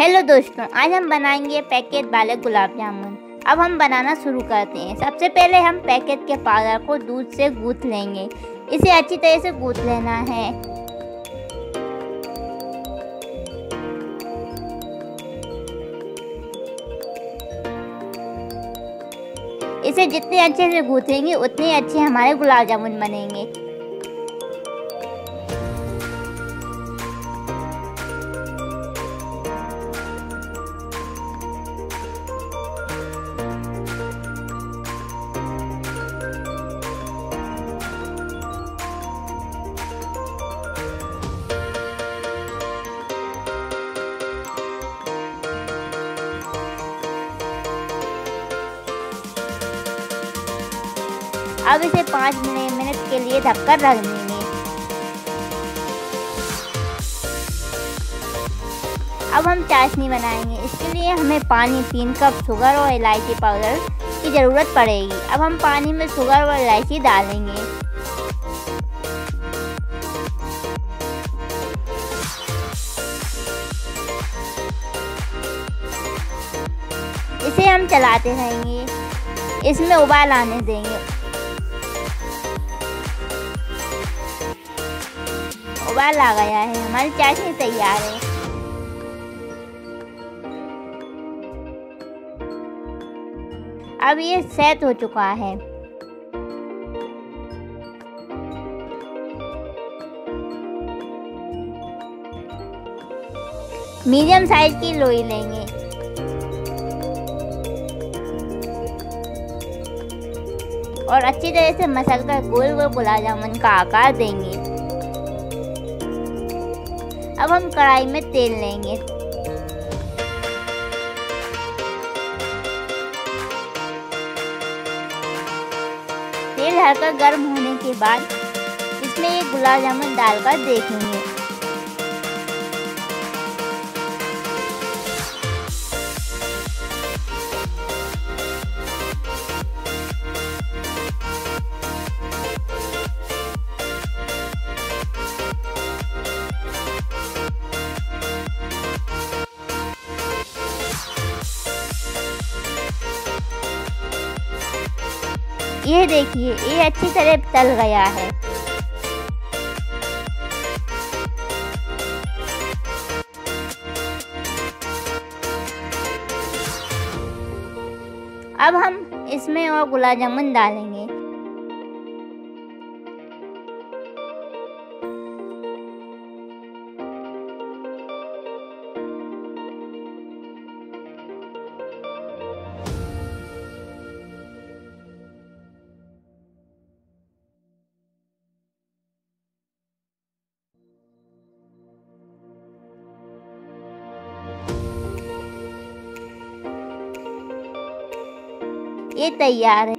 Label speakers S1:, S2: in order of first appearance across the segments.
S1: Hello दोस्तों, आज हम बनाएंगे पैकेट वाले गुलाब जामुन। अब हम बनाना शुरू करते हैं। सबसे पहले हम पैकेट के पाउडर को दूध से गूंथ लेंगे। इसे अच्छी तरह से गूंथ लेना है। इसे जितने अच्छे से गूंथेंगे उतने अच्छे हमारे गुलाब जामुन बनेंगे। अब इसे 5 मिनट के लिए ढककर रख देंगे। अब हम चाशनी बनाएंगे। इसके लिए हमें पानी, 3 कप शुगर और इलायची पाउडर की ज़रूरत पड़ेगी। अब हम पानी में शुगर और इलायची डालेंगे। इसे हम चलाते रहेंगे। इसमें उबाल आने देंगे। उबाल आ गया है, हमारी चाशनी तैयार है। अब ये सेट हो चुका है। मीडियम साइज की लोई लेंगे। और अच्छी तरह से मसल कर गोल गोल गुलाब जामुन का आकार देंगे। अब हम कढ़ाई में तेल लेंगे। तेल हल्का गर्म होने के बाद इसमें ये गुलाब जामुन डालकर देखेंगे। ये देखिए, ये अच्छी तरह तल गया है। अब हम इसमें और गुलाब जामुन डालेंगे। ये तैयार है।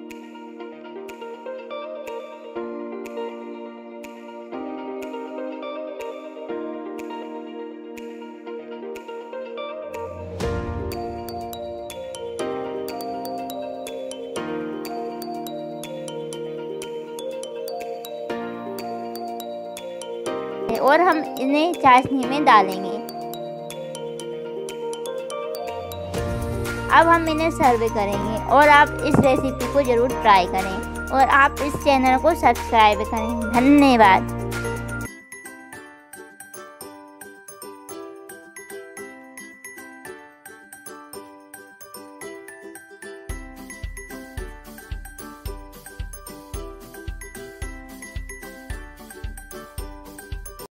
S1: और हम इन्हें चाशनी में डालेंगे। अब हम इन्हें सर्व करेंगे। और आप इस रेसिपी को ज़रूर ट्राई करें और आप इस चैनल को सब्सक्राइब करें। धन्यवाद।